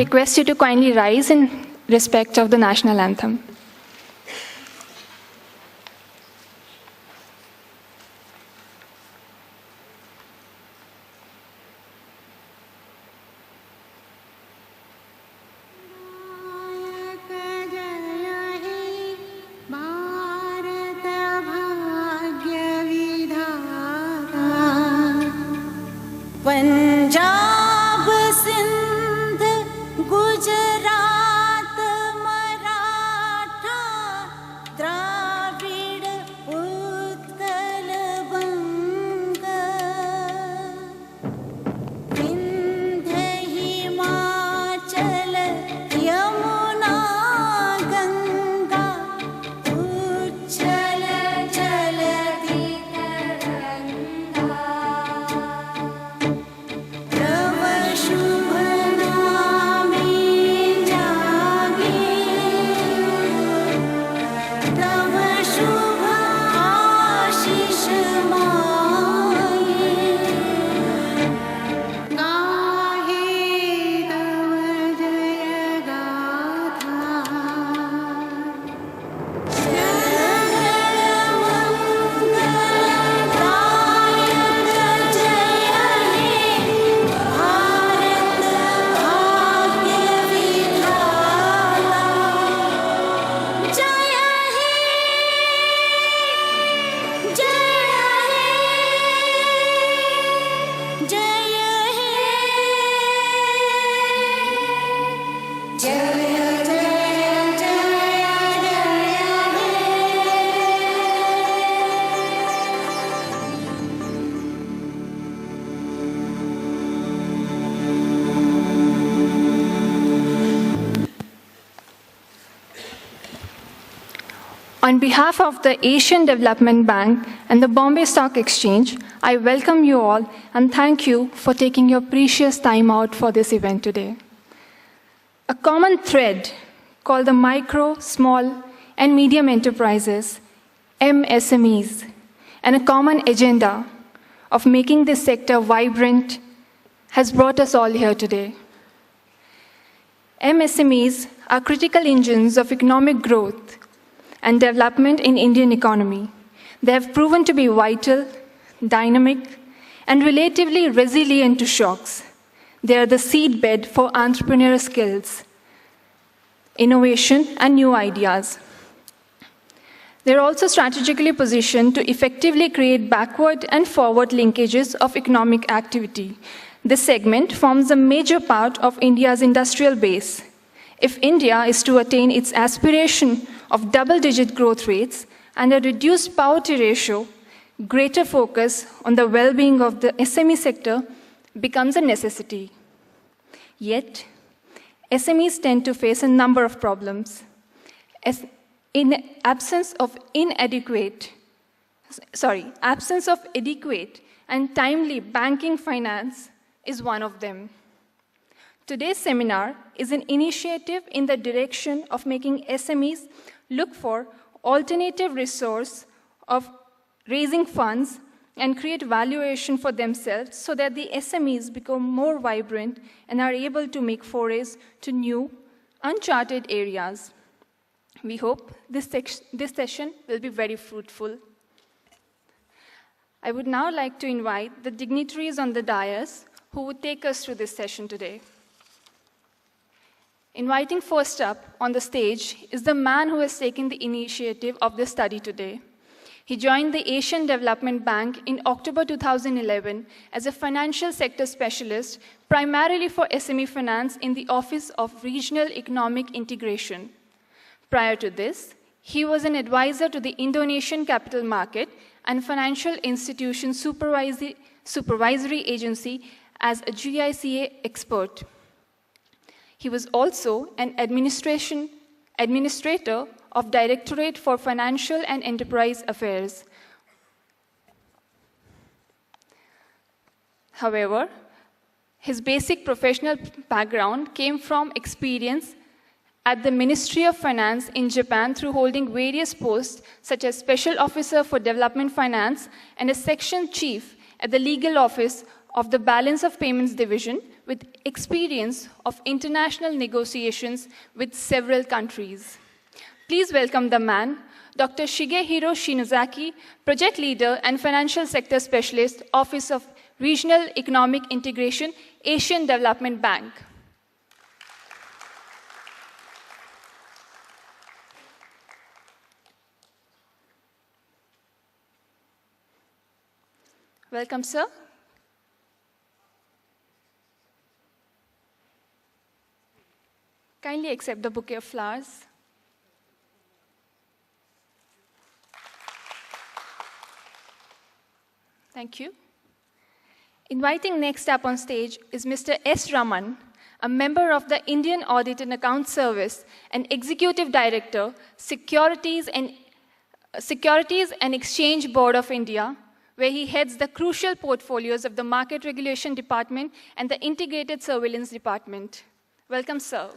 request you to kindly rise in respect of the national anthem. Punjab Sindh Gujarat Maratha Dravida Utkal बंग विंध्य हिमाचल यमुना गंगा उच्छल जलधि तरंगा तव शुभ नामे जागे तव शुभ आशीष माये गाहे तव जय गाथा जनगण On behalf of the Asian Development Bank and the Bombay Stock Exchange, I welcome you all and thank you for taking your precious time out for this event today. A common thread called the micro, small, and medium enterprises, MSMEs, and a common agenda of making this sector vibrant has brought us all here today. MSMEs are critical engines of economic growth and development in Indian economy. They have proven to be vital, dynamic, and relatively resilient to shocks. They are the seedbed for entrepreneurial skills, innovation, and new ideas. They are also strategically positioned to effectively create backward and forward linkages of economic activity. This segment forms a major part of India's industrial base. If India is to attain its aspiration of double-digit growth rates and a reduced poverty ratio, greater focus on the well-being of the SME sector becomes a necessity. Yet, SMEs tend to face a number of problems. Absence of adequate and timely banking finance is one of them. Today's seminar is an initiative in the direction of making SMEs look for alternative resource of raising funds and create valuation for themselves so that the SMEs become more vibrant and are able to make forays to new, uncharted areas. We hope this session will be very fruitful. I would now like to invite the dignitaries on the dais who would take us through this session today. Inviting first up on the stage is the man who has taken the initiative of this study today. He joined the Asian Development Bank in October 2011 as a financial sector specialist, primarily for SME finance in the Office of Regional Economic Integration. Prior to this, he was an advisor to the Indonesian Capital Market and Financial Institution Supervisory Agency as a GICA expert. He was also an administrator of Directorate for Financial and Enterprise Affairs. However, his basic professional background came from experience at the Ministry of Finance in Japan through holding various posts such as Special Officer for Development Finance and a Section Chief at the Legal Office of the Balance of Payments Division with experience of international negotiations with several countries. Please welcome the man, Dr. Shigehiro Shinozaki, Project Leader and Financial Sector Specialist, Office of Regional Economic Integration, Asian Development Bank. Welcome, sir. Kindly accept the bouquet of flowers. Thank you. Inviting next up on stage is Mr. S. Raman, a member of the Indian Audit and Account Service and Executive Director, Securities and Exchange Board of India, where he heads the crucial portfolios of the Market Regulation Department and the Integrated Surveillance Department. Welcome, sir.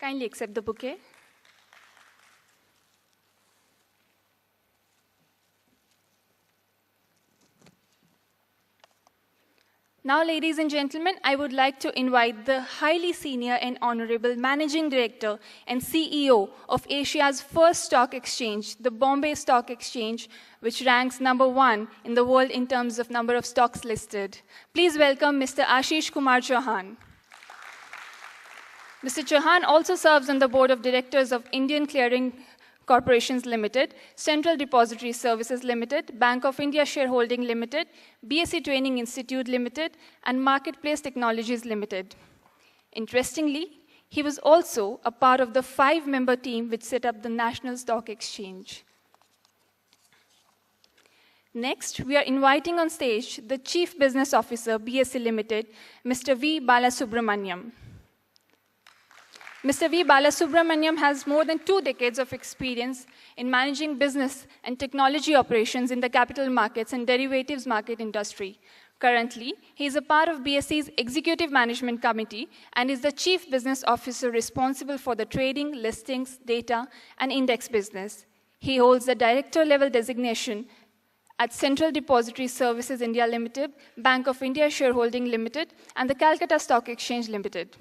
Kindly accept the bouquet. Now, ladies and gentlemen, I would like to invite the highly senior and honorable Managing Director and CEO of Asia's first stock exchange, the Bombay Stock Exchange, which ranks #1 in the world in terms of number of stocks listed. Please welcome Mr. Ashish Kumar Chauhan. Mr. Chauhan also serves on the Board of Directors of Indian Clearing Corporations Limited, Central Depository Services Limited, Bank of India Shareholding Limited, BSc Training Institute Limited, and Marketplace Technologies Limited. Interestingly, he was also a part of the 5-member team which set up the National Stock Exchange. Next, we are inviting on stage the Chief Business Officer, BSE Limited, Mr. V. Balasubramaniam. Mr. V. Balasubramaniam has more than 2 decades of experience in managing business and technology operations in the capital markets and derivatives market industry. Currently, he is a part of BSE's Executive Management Committee and is the Chief Business Officer responsible for the trading, listings, data, and index business. He holds the director-level designation at Central Depository Services India Limited, Bank of India Shareholding Limited, and the Calcutta Stock Exchange Limited.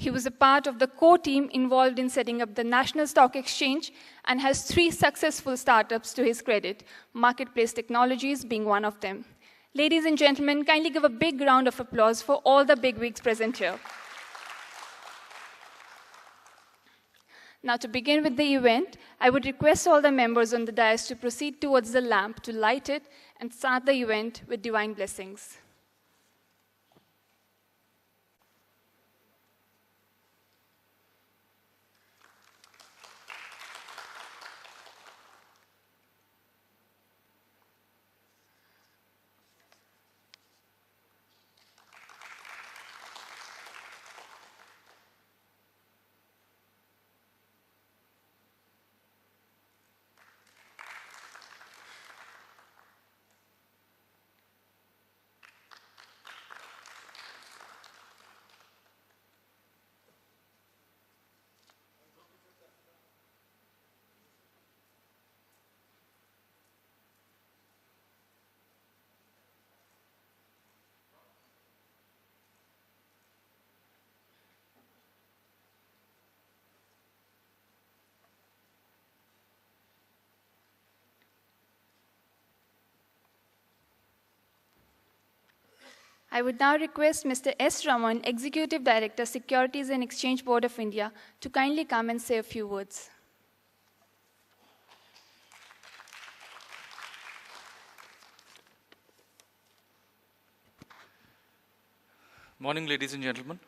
He was a part of the core team involved in setting up the National Stock Exchange and has 3 successful startups to his credit, Marketplace Technologies being one of them. Ladies and gentlemen, kindly give a big round of applause for all the bigwigs present here. Now, to begin with the event, I would request all the members on the dais to proceed towards the lamp to light it and start the event with divine blessings. I would now request Mr. S. Raman, Executive Director, Securities and Exchange Board of India, to kindly come and say a few words. Morning, ladies and gentlemen.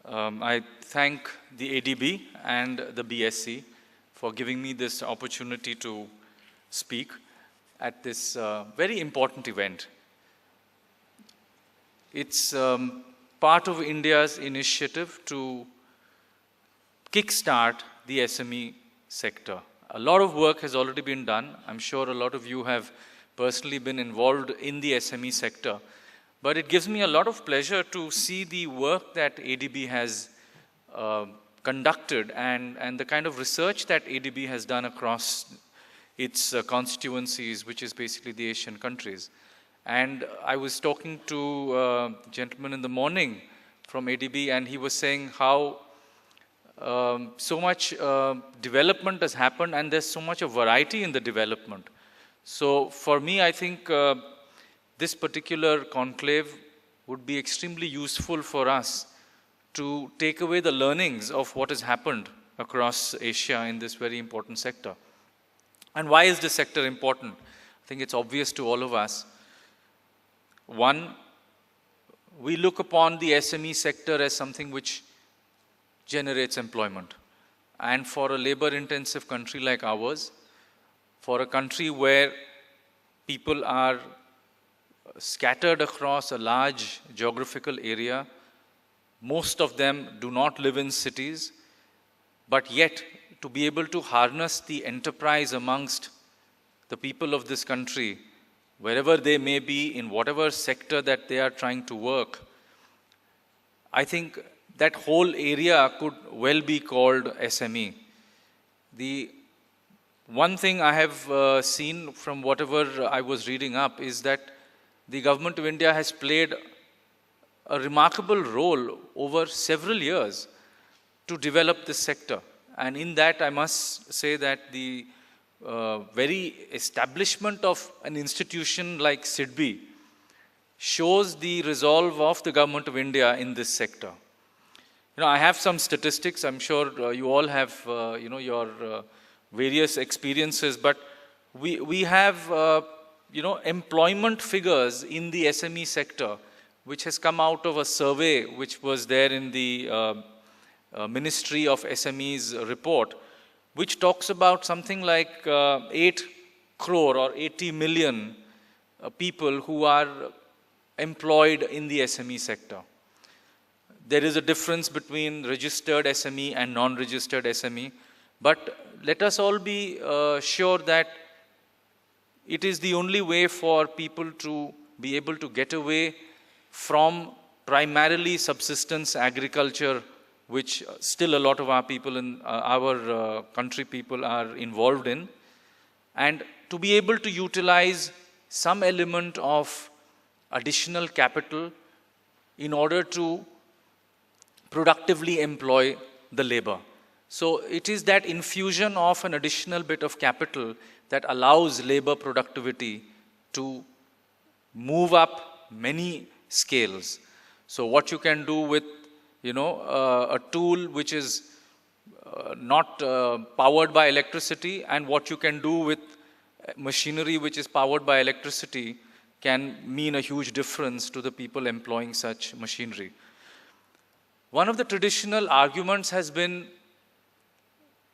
I thank the ADB and the BSE for giving me this opportunity to speak at this very important event. It's part of India's initiative to kickstart the SME sector. A lot of work has already been done. I'm sure a lot of you have personally been involved in the SME sector. But it gives me a lot of pleasure to see the work that ADB has conducted and the kind of research that ADB has done across its constituencies, which is basically the Asian countries. And I was talking to a gentleman in the morning from ADB, and he was saying how so much development has happened, and there's so much of variety in the development. So for me, I think this particular conclave would be extremely useful for us to take away the learnings of what has happened across Asia in this very important sector. And why is this sector important? I think it's obvious to all of us. One, we look upon the SME sector as something which generates employment. And for a labor-intensive country like ours, for a country where people are scattered across a large geographical area, most of them do not live in cities, but yet to be able to harness the enterprise amongst the people of this country, wherever they may be, in whatever sector that they are trying to work, I think that whole area could well be called SME. The one thing I have seen from whatever I was reading up is that the government of India has played a remarkable role over several years to develop this sector. And in that, I must say that the very establishment of an institution like SIDBI shows the resolve of the government of India in this sector. You know, I have some statistics. I'm sure you all have, your various experiences, but we have, employment figures in the SME sector, which has come out of a survey which was there in the Ministry of SME's report, which talks about something like 8 crore or 80 million people who are employed in the SME sector. There is a difference between registered SME and non-registered SME, but let us all be sure that it is the only way for people to be able to get away from primarily subsistence agriculture, which still a lot of our people in our country people are involved in, and to be able to utilize some element of additional capital in order to productively employ the labor. So it is that infusion of an additional bit of capital that allows labor productivity to move up many scales. So what you can do with a tool which is not powered by electricity, and what you can do with machinery which is powered by electricity can mean a huge difference to the people employing such machinery. One of the traditional arguments has been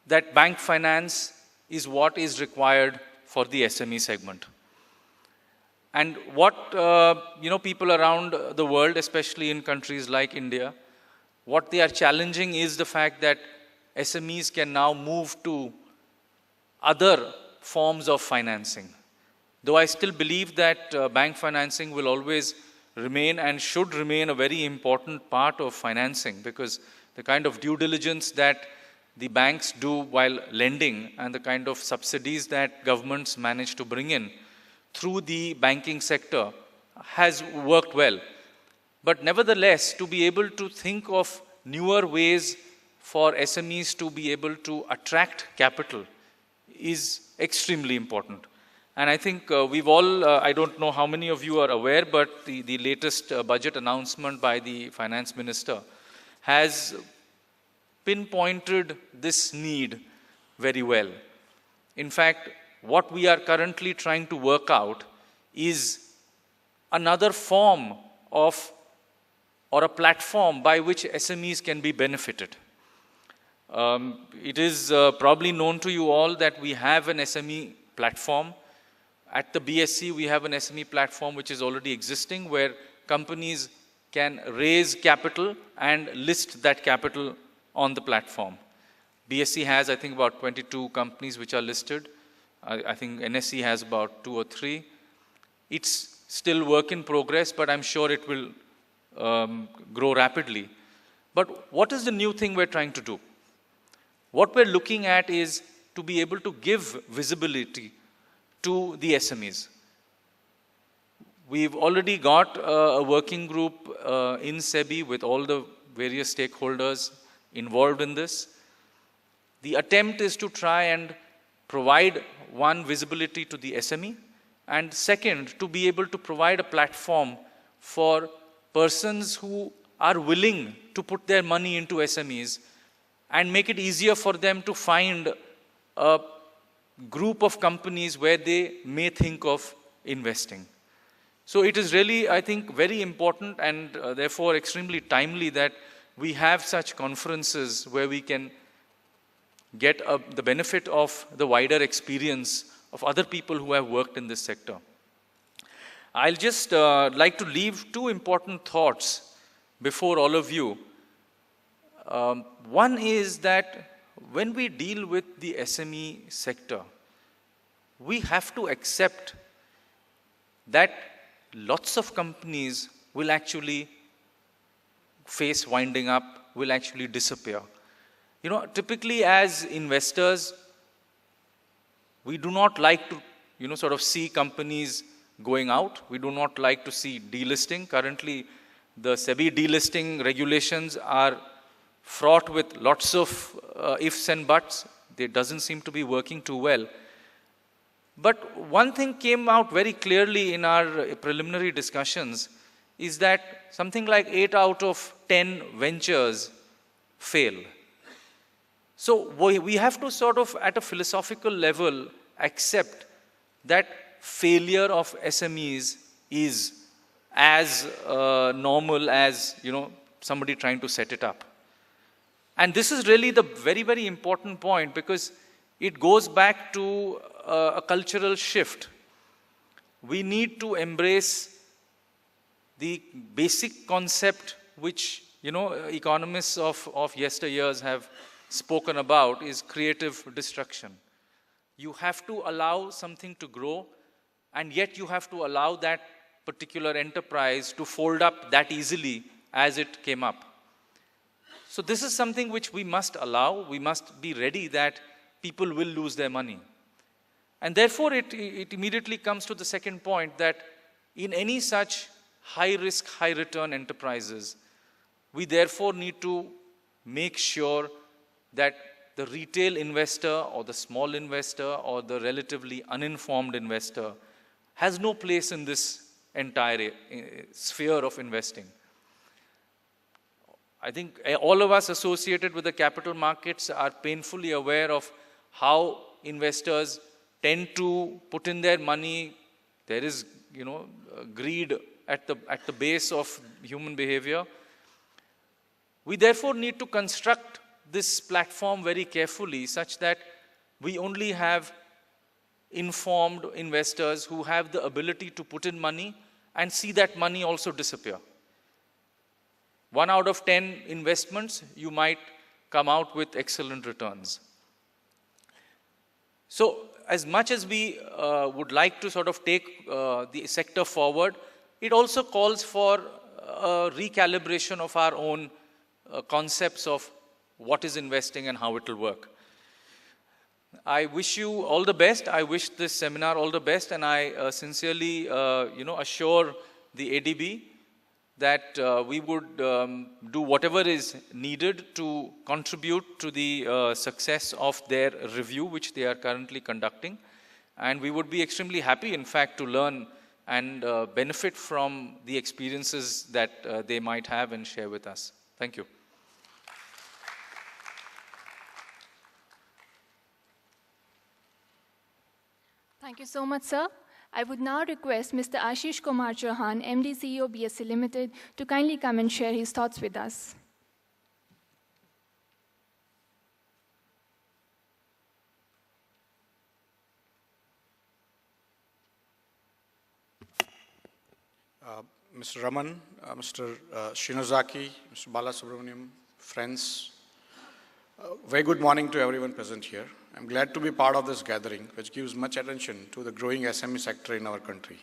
that bank finance is what is required for the SME segment. And what people around the world, especially in countries like India, what they are challenging is the fact that SMEs can now move to other forms of financing. Though I still believe that bank financing will always remain and should remain a very important part of financing, because the kind of due diligence that the banks do while lending and the kind of subsidies that governments manage to bring in through the banking sector has worked well. But nevertheless, to be able to think of newer ways for SMEs to be able to attract capital is extremely important. And I think we've all, I don't know how many of you are aware, but the latest budget announcement by the finance minister has pinpointed this need very well. In fact, what we are currently trying to work out is another form of, or a platform by which SMEs can be benefited. It is probably known to you all that we have an SME platform. At the BSC, we have an SME platform which is already existing, where companies can raise capital and list that capital on the platform. BSC has, I think, about 22 companies which are listed. I think NSE has about 2 or 3. It's still work in progress, but I'm sure it will grow rapidly. But what is the new thing we're trying to do? What we're looking at is to be able to give visibility to the SMEs. We've already got a working group in SEBI with all the various stakeholders involved in this. The attempt is to try and provide one, visibility to the SME, and second, to be able to provide a platform for persons who are willing to put their money into SMEs and make it easier for them to find a group of companies where they may think of investing. So it is really, I think, very important and therefore extremely timely that we have such conferences where we can get the benefit of the wider experience of other people who have worked in this sector. I'll just like to leave two important thoughts before all of you. One is that when we deal with the SME sector, we have to accept that lots of companies will actually face winding up, will actually disappear. You know, typically as investors, we do not like to, sort of see companies going out. We do not like to see delisting. Currently, the SEBI delisting regulations are fraught with lots of ifs and buts. They doesn't seem to be working too well. But one thing came out very clearly in our preliminary discussions is that something like 8 out of 10 ventures fail. So we have to sort of, at a philosophical level, accept that failure of SMEs is as normal as, somebody trying to set it up. And this is really the very, very important point, because it goes back to a cultural shift. We need to embrace the basic concept which, economists of yesteryears have spoken about, is creative destruction. You have to allow something to grow, and yet you have to allow that particular enterprise to fold up that easily as it came up. So this is something which we must allow. We must be ready that people will lose their money. And therefore, it immediately comes to the second point, that in any such high-risk, high-return enterprises, we therefore need to make sure that the retail investor or the small investor or the relatively uninformed investor has no place in this entire sphere of investing. I think all of us associated with the capital markets are painfully aware of how investors tend to put in their money. There is, greed at the base of human behavior. We therefore need to construct this platform very carefully, such that we only have informed investors who have the ability to put in money and see that money also disappear. 1 out of 10 investments, you might come out with excellent returns. So as much as we would like to sort of take the sector forward, it also calls for a recalibration of our own concepts of what is investing and how it will work. I wish you all the best. I wish this seminar all the best, and I sincerely, assure the ADB that we would do whatever is needed to contribute to the success of their review, which they are currently conducting. And we would be extremely happy, in fact, to learn and benefit from the experiences that they might have and share with us. Thank you. Thank you so much, sir. I would now request Mr. Ashish Kumar Chauhan, MD CEO BSE Limited, to kindly come and share his thoughts with us. Mr. Raman, Mr. Shinozaki, Mr. Balasubramaniam, friends, very good morning to everyone present here. I'm glad to be part of this gathering, which gives much attention to the growing SME sector in our country.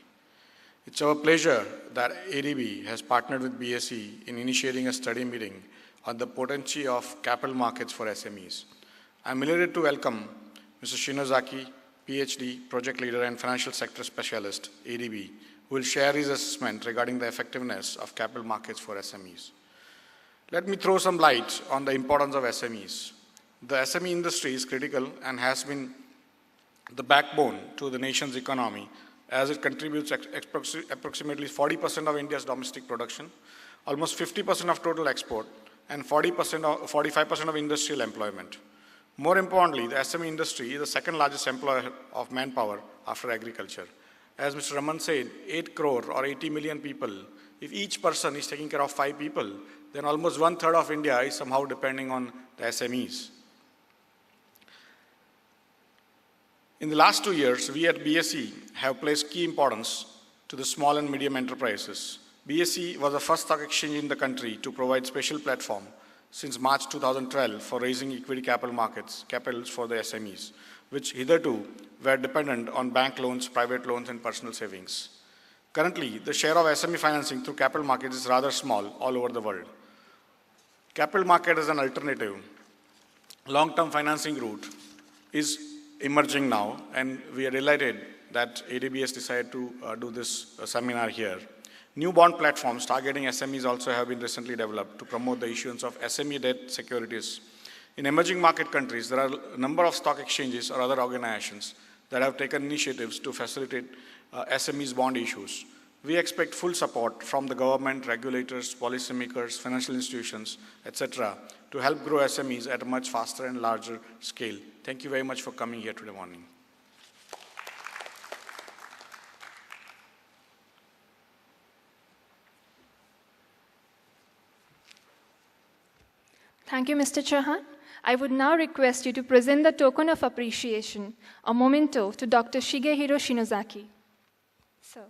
It's our pleasure that ADB has partnered with BSE in initiating a study meeting on the potency of capital markets for SMEs. I'm elated to welcome Mr. Shinozaki, PhD, project leader and financial sector specialist, ADB, who will share his assessment regarding the effectiveness of capital markets for SMEs. Let me throw some light on the importance of SMEs. The SME industry is critical and has been the backbone to the nation's economy, as it contributes approximately 40% of India's domestic production, almost 50% of total export, and 45% of industrial employment. More importantly, the SME industry is the second largest employer of manpower after agriculture. As Mr. Raman said, 8 crore or 80 million people, if each person is taking care of 5 people, then almost 1/3 of India is somehow depending on the SMEs. In the last 2 years, we at BSE have placed key importance to the small and medium enterprises. BSE was the first stock exchange in the country to provide special platform since March 2012 for raising equity capitals for the SMEs, which hitherto were dependent on bank loans, private loans, and personal savings. Currently, the share of SME financing through capital markets is rather small all over the world. Capital market as an alternative, long-term financing route is emerging now, and we are delighted that ADB decided to do this seminar here. New bond platforms targeting SMEs also have been recently developed to promote the issuance of SME debt securities. In emerging market countries, there are a number of stock exchanges or other organizations that have taken initiatives to facilitate SMEs bond issues. We expect full support from the government, regulators, policymakers, financial institutions, etc., to help grow SMEs at a much faster and larger scale. Thank you very much for coming here today morning. Thank you, Mr. Chauhan. I would now request you to present the token of appreciation, a memento to Dr. Shigehiro Shinozaki. So.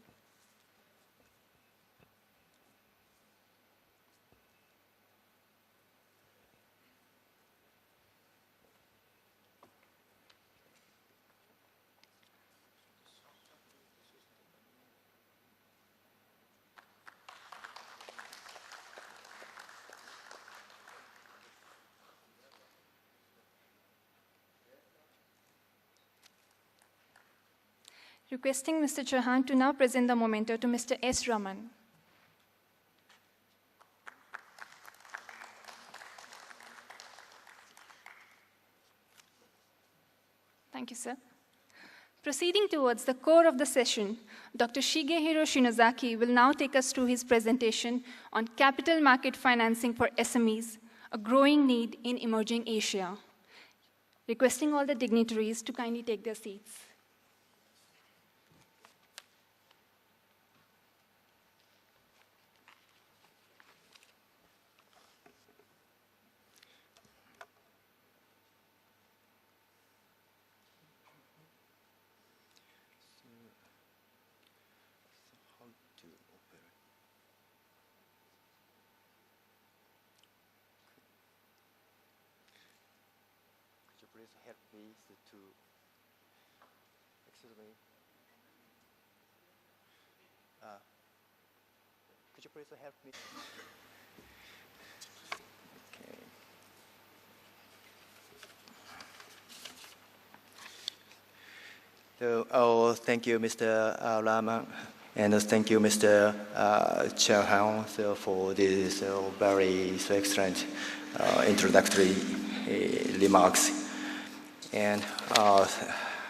Requesting Mr. Chauhan to now present the memento to Mr. S. Raman. Thank you, sir. Proceeding towards the core of the session, Dr. Shigehiro Shinozaki will now take us through his presentation on capital market financing for SMEs, a growing need in emerging Asia. Requesting all the dignitaries to kindly take their seats. Please help me to, excuse me. Could you please help me? Okay. So, thank you, Mr. Raman, and thank you, Mr. Chauhan, for this very excellent introductory remarks. And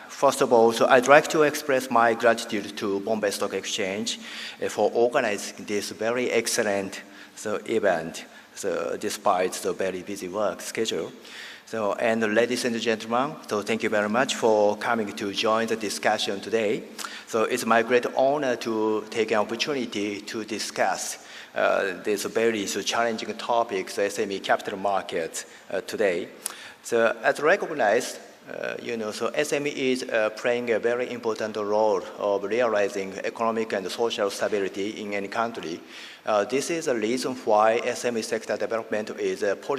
first of all, so I'd like to express my gratitude to Bombay Stock Exchange for organizing this very excellent event, despite the very busy work schedule. So, and ladies and gentlemen, so thank you very much for coming to join the discussion today. So it's my great honor to take an opportunity to discuss this very challenging topic, the SME capital markets today. So as recognized, so SME is playing a very important role of realizing economic and social stability in any country. This is a reason why SME sector development is